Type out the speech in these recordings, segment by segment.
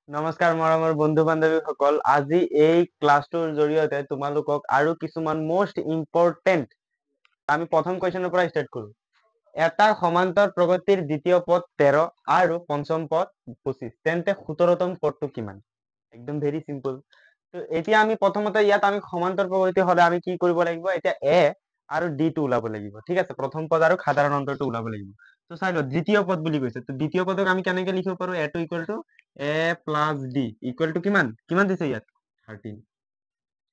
নমস্কাৰ মৰমৰ বন্ধু বান্ধৱীসকল, আজি এই ক্লাছটোৰ জৰিয়তে তোমালোকক আৰু কিছুমান মোষ্ট ইম্পৰ্টেণ্ট আমি প্ৰথম কুৱেশ্যনৰ পৰা ষ্টাৰ্ট কৰো। এটা সমান্তৰ প্ৰগতিৰ দ্বিতীয় পদ 13 আৰু পঞ্চম পদ 25, তেন্তে 17তম পদটো কিমান? একদম ভেৰি চিম্পল। তো এতিয়া আমি প্ৰথমতে ইয়াত আমি সমান্তৰ প্ৰগতি হলে আমি কি কৰিব লাগিব? এতিয়া এ আৰু ডি টো ওলাব লাগিব। ঠিক আছে, প্ৰথম পদ আৰু সাধাৰণ অন্তৰটো ওলাব লাগিব। তো চাই লও দ্বিতীয় পদ বুলি কৈছে, তো দ্বিতীয় পদক আমি কেনেকে লিখিব পাৰো? এ টো equal to A plus D equal to কিমান কিমান দিছে ইয়াত? 13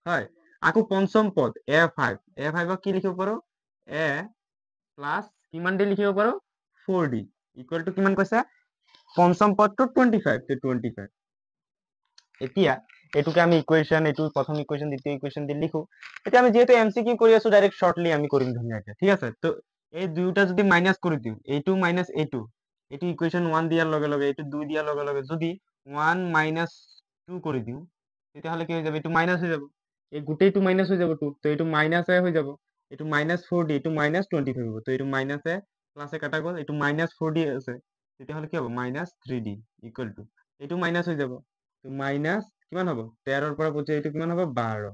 হয়। আকৌ পঞ্চম পদ এ5 কি লিখিব পাৰো? এ প্লাছ কিমান দি লিখিব পাৰো? 4d ইকুৱেল টু কিমান কৈছা? পঞ্চম পদটো 25 এতিয়া এটুকে আমি ইকুৱেশ্যন, এইটো প্ৰথম ইকুৱেশ্যন দ্বিতীয় ইকুৱেশ্যন দি লিখো। এতিয়া আমি যেহেতু এমসিকিউ কৰি আছো, ডাইৰেক্ট শৰ্টলি আমি কৰিম ধুনীয়াকে। ঠিক আছে, তো এই দুইটা যদি মাইনাস কৰি দিও, এইটো মাইনাস এইটো ইকুৱেশ্যন 1 দিয়াৰ লগে লগে, এইটো 2 দিয়াৰ লগে লগে যদি 1 মাইনাস 2 কৰি দিও, তেতিয়াহলে কি হৈ যাব? এইটো মাইনাস হৈ যাব, এই গোটেইটো মাইনাস হৈ যাব 2, তো এইটো মাইনাস এ হৈ যাব। এইটো মাইনাস 4d, এইটো মাইনাস 25 হ'ব, তো এইটো মাইনাস এ প্লাস এ কাটা গ'ল, এইটো মাইনাস 4d আছে, তেতিয়াহলে কি হ'ব? মাইনাস 3d ইকুৱেল টু এইটো মাইনাস হৈ যাব, তো মাইনাস কিমান হ'ব? 13 পৰা 25 এইটো কিমান হ'ব? 12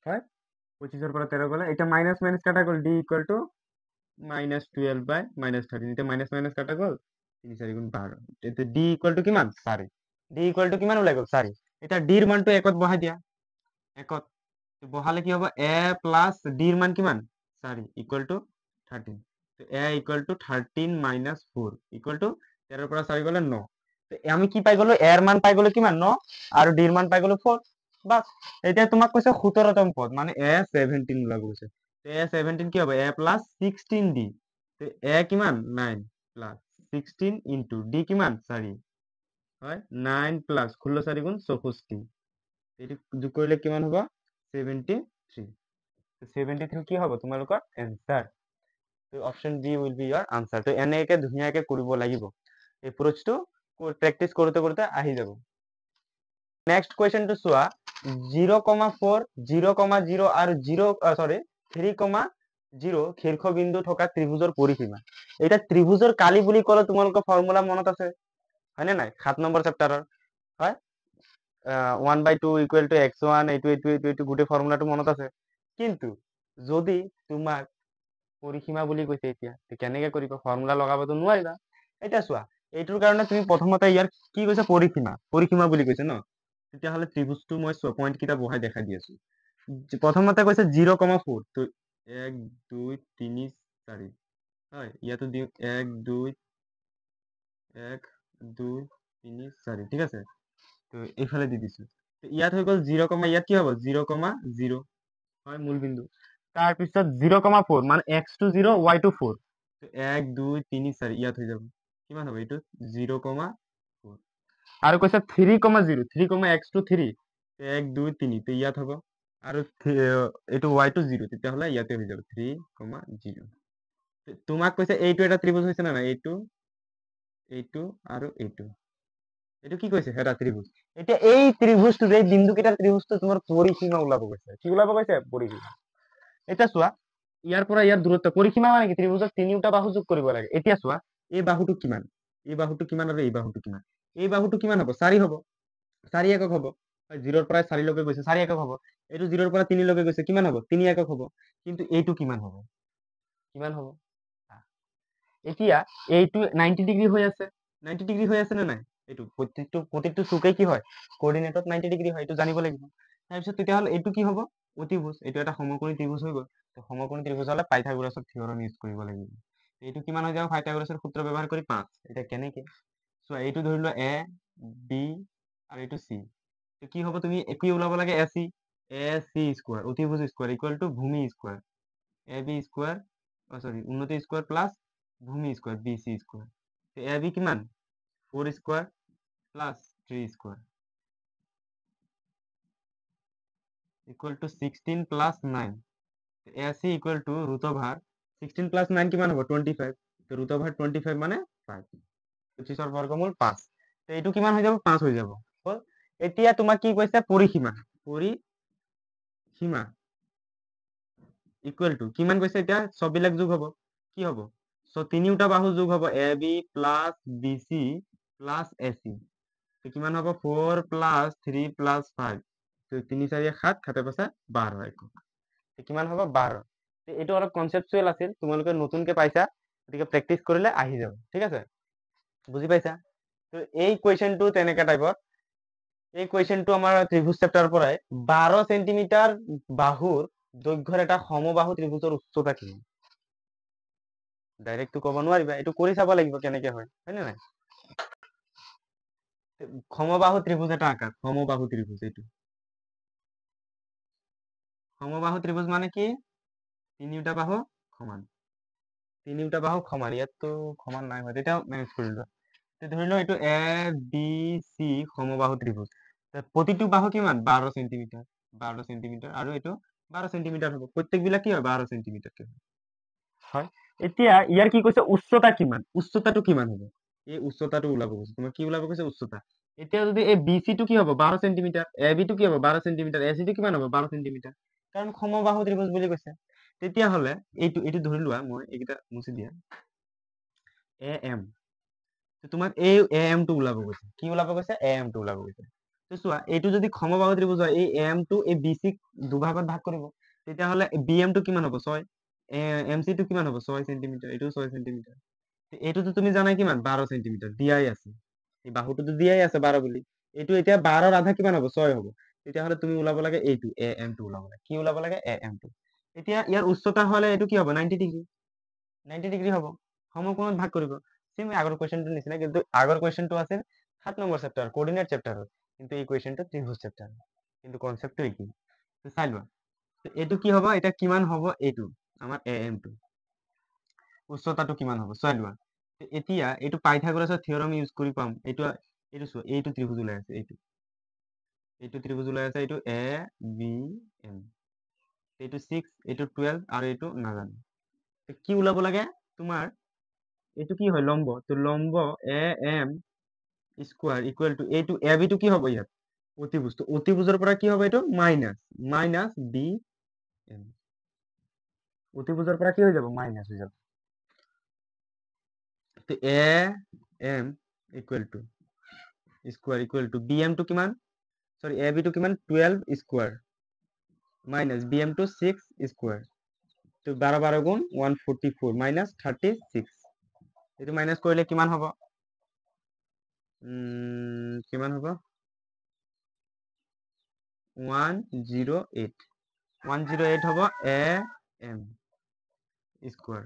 হয়। 25 পৰা 13 গ'লে এটা মাইনাস মাইনাস কাটা গ'ল, d equal to minus 12 by minus 13, এটা মাইনাস মাইনাস কাটা গ'ল, 3 4 গুণ 12, এতে d ইকুৱেল টু কিমান? 4। d ইকুৱেল টু কিমান ওলাই গ'ল? 4। এটা d ৰ মানটো একত বহাই দিয়া, একত বহালে কি হ'ব? a প্লাস d ৰ মান কিমান? 4 ইকুৱেল টু 13, তো a equal to 13 minus 4 equal to 13 পৰা 4 গ'লে 9। আমি কি পাই গলো? এৰ মান পাই গলো কিমান? 9, আৰু ডিৰ মান পাই গলো 4। বাস, এতিয়া তোমাক কৈছে 17তম পদ, মানে এ 17 ওলাব কৈছে। এ 17 কি হ'ব? এ প্লাস 16d, তো এ কিমান? 9 প্লাস 16 ইনটু ডি কিমান? 4 হয়, 9 প্লাস 16 4 গুণ 64, এইটো যোগ কৰিলে কিমান হ'ব? 73। 73 কি হ'ব তোমালোকৰ এনসাৰ? তো option D will be your answer. তো এনেকে ধুনীয়াকে কৰিব লাগিব, এপ্ৰোচটো প্ৰেক্টিস কৰোতে কৰোতে আহি যাব। নেক্সট কুৱেশ্যনটো চোৱা, 0,4 0,0 আৰু 3,0 শীৰ্ষবিন্দু থকা ত্ৰিভুজৰ পৰিসীমা। এটা ত্ৰিভুজৰ কালি বুলি ক'লে তোমালোকৰ ফৰ্মুলা মনত আছে হয়নে নাই? 7 নম্বৰ চেপ্টাৰৰ হয়, 1/2 ইকুৱেল টু x1, এইটো গোটেই ফৰ্মুলাটো মনত আছে। কিন্তু যদি তোমাক পৰিসীমা বুলি কৈছে, এতিয়া কেনেকে কৰিবা? ফৰ্মুলা লগাবতো নোৱাৰিবা। এতিয়া চোৱা, এইটোৰ কাৰণে তুমি প্ৰথমতে ইয়াৰ কি কৈছে? পৰিসীমা বুলি কৈছে ন, তেতিয়াহ'লে ত্ৰিভুজটো মই পইণ্ট কেইটা বহাই দেখাই দি আছো। প্ৰথমতে কৈছে 0,4, তো 1 2 3 4 হয়, ইয়াতো দিওঁ 1 2 3 4, ঠিক আছে, তো এইফালে দি দিছো। ইয়াত হৈ গ'ল 0, ইয়াত কি হ'ব? 0,0 হয়, মূল বিন্দু। তাৰপিছত 0,4 মানে x2 0 y2 4, 1 2 3 4 ইয়াত হৈ যাব, কিমান হ'ব? এইটো 0,4। আৰু কৈছে 3,0 3,x2 3, 1 2 3, তো ইয়াত হ'ব। আৰু এইটো y2 0, তেতিয়াহ'লে ইয়াতে হৈ যাব 3,0। তোমাক কৈছে এইটো এটা ত্ৰিভুজ হৈছে না নাই? এইটো আৰু এইটো কি কৈছে? এটা ত্ৰিভুজ। এতিয়া এই ত্ৰিভুজটো, এই বিন্দু কেইটাৰ ত্ৰিভুজটো তোমাৰ পৰিসীমা ওলাব কৈছে। কি ওলাব কৈছে? পৰিসীমা। এতিয়া চোৱা, ইয়াৰ পৰা ইয়াৰ দূৰত্ব, পৰিসীমা মানে কি? ত্ৰিভুজৰ তিনিটা বাহু যোগ কৰিব লাগে। এতিয়া চোৱা, এই বাহুটো কিমান, এই বাহুটো কিমান, আৰু এই বাহুটো কিমান? এই বাহুটো কিমান হ'ব? 4 হ'ব, 4 একক হ'ব। 0ৰ পৰা 4 লৈকে গৈছে, 4 একক হ'ব। এইটো 0ৰ পৰা 3 লৈকে গৈছে, কিমান হ'ব? 3 একক হ'ব। কিন্তু এইটো কিমান হ'ব? কিমান হ'ব? এতিয়া এইটো 90 ডিগ্ৰী হৈ আছে, 90 ডিগ্ৰী হৈ আছে নে নাই? এইটো প্ৰতিটো চুকে কি হয়? কোঅৰ্ডিনেটত 90 ডিগ্ৰী হয়, এইটো জানিব লাগিব। তাৰপিছত তেতিয়াহ'লে এইটো কি হ'ব? অতিভুজ। এইটো এটা সমকোণী ত্ৰিভুজ হৈ গ'ল। সমকোণী ত্ৰিভুজ হ'লে পাইথাগোৰাছৰ থিয়ৰম ইউজ কৰিব লাগিব। এইটো কিমান হৈ যাব? পাইথাগোৰাছৰ সূত্ৰ ব্যৱহাৰ কৰি 5। এতিয়া কেনেকে চোৱা, এইটো ধৰি লোৱা এ বি আৰু এইটো চি, কি হ'ব? তুমি কি ওলাব লাগে? এ চি স্কোৱাৰ, অতিভুজ স্কোৱাৰ ইকুৱেল টু ভূমি স্কোৱাৰ, এ বি স্কোৱাৰ, উন্নতি স্কোৱাৰ প্লাস ভূমি স্কোয়ার BC স্কোয়ার। তো এ বি কিমান? 4 square plus 3 square equal to 16 plus 9। AC equal to root over 16 plus 9 কিমান হ'ব? 25। তো রুট ওভার 25 মানে 5, 25ৰ বৰ্গমূল 5। তো এইটো কিমান হৈ যাব? 5 হৈ যাব। হ'ল। এতিয়া তোমাক কি কৈছে? পৰিসীমা ইকুৱেল টু কিমান কৈছে? এতিয়া চববিলাক যোগ হ'ব, কি হ'ব? তিনিওটা বাহু যোগ হ'ব, A B plus BC plus AC। কিমান হ'ব 4 প্লাছ 3 প্লাছ 5 তিনি 4 7 সাতে পাঁচে 12 কিমান হ'ব 12 এইটো অলপ কনচেপচুৱেল আছিল তোমালোকে নতুনকে পাইছা গতিকে প্ৰেক্টিচ কৰিলে আহি যাব ঠিক আছে বুজি পাইছা তো এই কুৱেশ্যনটো তেনেকা টাইপৰ এই কুৱেশ্যনটো আমাৰ ত্ৰিভুজ চেপ্টাৰৰ পৰাই 12 সেন্টিমিটাৰ বাহুৰ দৈৰ্ঘ্যৰ এটা সমবাহু ত্ৰিভুজৰ উচ্চতা কিমান ডাইৰেক্টটো ক'ব নোৱাৰিবা এইটো কৰি চাব লাগিব কেনেকে হয় নে নাই সমবাহু ত্ৰিভুজ এটা আঁকা সমবাহু ত্ৰিভুজ এইটো সমবাহু ত্ৰিভুজ মানে কি তিনিটা বাহু সমান তিনিটা বাহু সমান ইয়াততো সমান নাই হয় তেতিয়া মেনেজ কৰি লোৱা ধৰি লও এইটো এ বি চি সমবাহু ত্ৰিভুজ প্ৰতিটো বাহু কিমান 12 সেন্টিমিটাৰ আৰু এইটো 12 সেন্টিমিটাৰ হ'ব প্ৰত্যেকবিলাক কি হয় 12 সেন্টিমিটাৰকে হয় এতিয়া ইয়াৰ কি কৈছে উচ্চতা কিমান উচ্চতাটো কিমান হ'ব এই উচ্চতাটো ওলাব কৈছে তোমাৰ কি ওলাব কৈছে উচ্চতা এতিয়া যদি এই বি চি টো কি হ'ব 12 সেন্টিমিটাৰ এ বি টো কি হ'ব 12 সেন্টিমিটাৰ এ চি টো কিমান হ'ব 12 সেন্টিমিটাৰ কাৰণ সমবাহু ত্ৰিভুজ বুলি কৈছে তেতিয়াহ'লে এইটো এইটো ধৰি লোৱা মই এইকেইটা মুছি দিয়া এ এম তোমাক এই এ এম টো ওলাব কৈছে কি ওলাব কৈছে এ এম টো ওলাব কৈছে তো চোৱা এইটো যদি সমবাহু ত্ৰিভুজ হয় এই এম টো এই বি চি দুভাগত ভাগ কৰিব তেতিয়াহ'লে বি এম টো কিমান হ'ব 6 এম চি টো কিমান হ'ব 6 সেন্টিমিটাৰ এইটো 6 সেন্টিমিটাৰ এইটোতো তুমি জানাই কিমান 12 সেন্টিমিটাৰ দিয়াই আছে এই বাহুটোতো দিয়াই আছে 12 বুলি এইটো এতিয়া 12ৰ আধা কিমান হ'ব 6 হ'ব তেতিয়াহ'লে তুমি ওলাব লাগে এইটো এ এম টো ওলাব লাগে কি ওলাব লাগে এ এম টো এতিয়া ইয়াৰ উচ্চতা হ'লে এইটো কি হ'ব 90 ডিগ্ৰী 90 ডিগ্ৰী হ'ব সমকোণত ভাগ কৰিব সেম আগৰ কুৱেশ্যনটোৰ নিচিনা কিন্তু আগৰ কুৱেশ্যনটো আছিল 7 নম্বৰ চেপ্টাৰ কোঅৰ্ডিনেট চেপ্টাৰত কিন্তু এই কুৱেশ্যনটো ত্ৰিভুজ চেপ্টাৰ কিন্তু কনচেপ্টটো একেই চাই লোৱা এইটো কি হ'ব এটা কিমান হ'ব এইটো আমাৰ এ এম টো উচ্চতাটো কিমান হ'ব চাই লোৱা এতিয়া এইটো পাইথাগোৰাছৰ থিয়ৰম ইউজ কৰি পাম এইটো এইটো চোৱা এইটো ত্ৰিভুজ ওলাই আছে এইটো ত্ৰিভুজ ওলাই আছে এইটো এ বি এম এইটো 6 এইটো 12 আৰু এইটো নাজানো কি ওলাব লাগে তোমাৰ এইটো কি হয় লম্ব তো লম্ব A M square equal to এইটো এ বি টো কি হ'ব ইয়াত অতিভুজ তো অতিভুজৰ পৰা কি হ'ব এইটো মাইনাস মাইনাস বি এম অতিভুজৰ পৰা কি হৈ যাব মাইনাস হৈ যাব তো A M equal to B M টো কিমান সরি এ বি টো কিমান 12 স্কোয়ার মাইনাস বি এম টো 6 স্কোয়ার তো 12 12 গুণ 144 মাইনাস 36 এইটো মাইনাস কৰিলে কিমান হ'ব কিমান হ'ব 108 108 হ'ব এ এম স্কোয়ার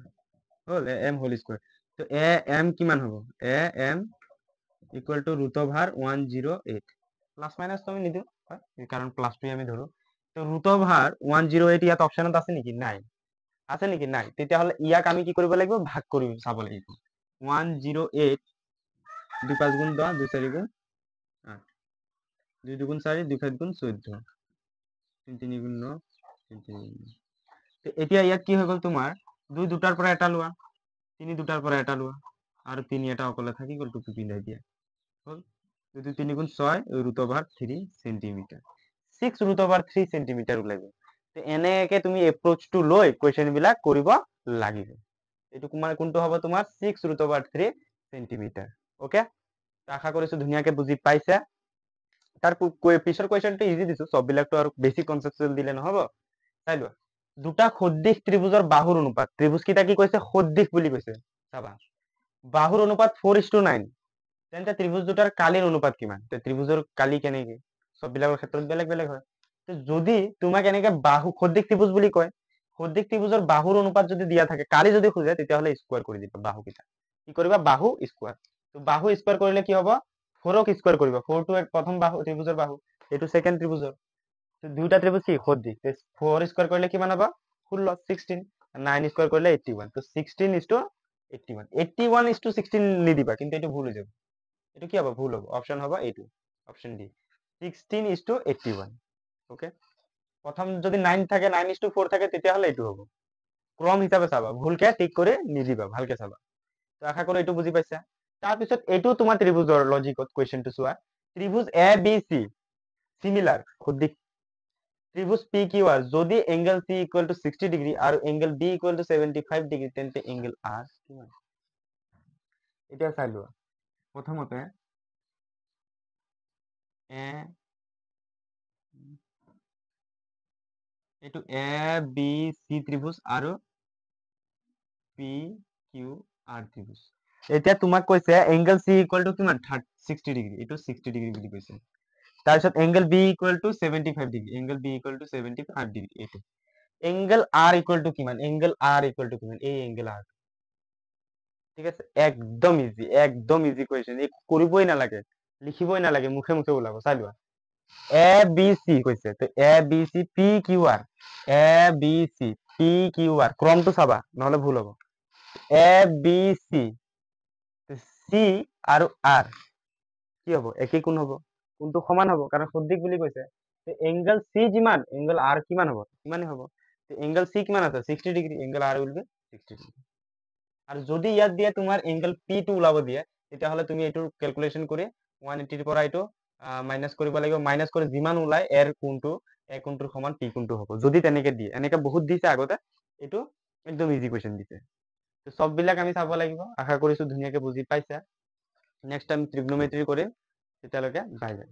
হল এ এম হোল স্কোয়ার তো এ এম কিমান হ'ব A M equal to root over 108 plus minus তো আমি নিদিওঁ হয় কাৰণ প্লাসটোৱে আমি ধৰো তো ৰুট অভাৰ 108 ইয়াত অপশনত আছে নেকি নাই আছে নেকি নাই তেতিয়াহ'লে ইয়াক আমি কি কৰিব লাগিব ভাগ কৰি চাব লাগিব 108 2 5 গুণ 10 2 4 গুণ 8 2 2 গুণ 4 2 7 গুণ 14 3 3 গুণ 9 3 3 গুণ 9 এতিয়া ইয়াত কি হৈ গ'ল তোমাৰ 2 দুটাৰ পৰা এটা লোৱা 3 দুটাৰ পৰা এটা লোৱা আৰু 3 এটা অকলে থাকি গ'ল টুপি পিন্ধাই দিয়া হল 2 3 গুণ 6 root over 3 centimetre 6 root over 3 centimetre ওলাব এনেকে তুমি এপ্ৰোচটো লৈ কুৱেশ্যন বিলাক কৰিব লাগিব এইটো তোমাৰ কোনটো হ'ব তোমাৰ 6 ৰুট অভাৰ 3 সেন্টিমিটাৰ ওকে আশা কৰিছো ধুনীয়াকে বুজি পাইছা তাৰ পিছৰ কুৱেশ্যনটো ইজি দিছো সববিলাকতো আৰু বেছি কনসেপচুৱেল দিলে নহব চাই লোৱা দুটা সদৃশ ত্ৰিভুজৰ বাহুৰ অনুপাত ত্ৰিভুজ কিটা কি কৈছে সদৃশ বুলি কৈছে চাবা বাহুৰ অনুপাত 4:9 তেন্তে ত্ৰিভুজ দুটাৰ কালিৰ অনুপাত কিমান ত্ৰিভুজৰ কালি কেনেকে সববিলাকৰ ক্ষেত্ৰত বেলেগ বেলেগ হয় যদি তোমাক এনেকে বাহু সদৃশ ত্ৰিভুজ বুলি কয় সদৃশ ত্ৰিভুজৰ বাহুৰ অনুপাত যদি দিয়া থাকে কালি যদি খুজে তেতিয়াহ'লে স্কোয়াৰ কৰি দিবা বাহু কিটা কি কৰিবা বাহু স্কোয়াৰ তো বাহু স্কোয়াৰ কৰিলে কি হ'ব 4ক স্কোয়াৰ কৰিবা 4 টো প্ৰথম বাহু ত্ৰিভুজৰ বাহু এইটো সেকেন্ড ত্ৰিভুজৰ দুইটা ত্ৰিভুজ কি সদৃশ 4 স্কোয়াৰ কৰিলে কিমান হ'ব 16 16 9 স্কোয়াৰ কৰিলে 81 তো 16:81 81:16 নিদিবা কিন্তু এইটো ভুল হৈ যাব এইটো কি হ'ব ভুল হ'ব অপশন হ'ব এইটো অপশন ডি 16:81 ওকে প্ৰথম যদি 9 থাকে 9:4 থাকে তেতিয়াহ'লে এইটো হ'ব ক্ৰম হিচাপে চাবা ভুলকে টিক কৰি নিদিবা ভালকে চাবা তো আশা কৰো এইটো বুজি পাইছা তাৰপিছত এইটো তোমাৰ ত্ৰিভুজৰ লজিকত কুৱেশ্যনটো চোৱা ত্ৰিভুজ এ বি চি সিমিলার সদৃশ ত্রিভুজ পি কিউ আর যদি angle C equal to 60 degree আর angle B equal to 75 degree তেন্তে এঙ্গেল আর কিমান এতিয়া চাই লোৱা প্ৰথমতে এ এইটো এ বি চি ত্ৰিভুজ আৰু পি কিউ আৰ ত্ৰিভুজ। এতিয়া তোমাক কৈছে এংগল চি ইকুৱেল টু কিমান 60 ডিগ্ৰী, এইটো 60 ডিগ্ৰী বুলি কৈছে। তাৰপিছত angle B equal to 75 degree, angle B equal to 75 degree এইটো। এংগল আৰ ইকুৱেল টু কিমান, এংগল আৰ ইকুৱেল টু কিমান, এই এংগল আৰ। ঠিক আছে, একদম ইজি কুৱেশ্যন, এই কৰিবই নালাগে, লিখিবই নালাগে, মুখে মুখে ওলাব। চাই লোৱা, এ বি চি কৈছে, তো A B C P Q R, A B C P Q R, ক্ৰমটো চাবা নহলে ভুল হ'ব। এ বি চি চি আৰু আৰ কি হ'ব, একেই কোণ হ'ব, কোণটো সমান হ'ব কাৰণ সদৃশ বুলি কৈছে। এংগল চি যিমান এংগল আৰ কিমান হ'ব, সিমানে হ'ব। এংগল চি কিমান আছে 60 degree, angle R will be 60 degree. আৰু যদি ইয়াত দিয়ে তোমাৰ এংগল পি টো ওলাব দিয়ে, তেতিয়াহ'লে তুমি এইটো কেলকুলেশ্যন কৰি 180 পৰা এইটো মাইনাছ কৰিব লাগিব, মাইনাছ কৰি যিমান ওলাই এৰ কোণটো, এ কোণটোৰ সমান পি কোণটো হ'ব। যদি তেনেকে দিয়ে, এনেকে বহুত দিছে আগতে, এইটো একদম ইজি কুৱেশ্যন দিছে। সববিলাক আমি চাব লাগিব। আশা কৰিছো ধুনীয়াকে বুজি পাইছা। নেক্সট টাইম ত্ৰিগনোমেট্ৰি কৰিম, তেতিয়ালৈকে বাই বাই।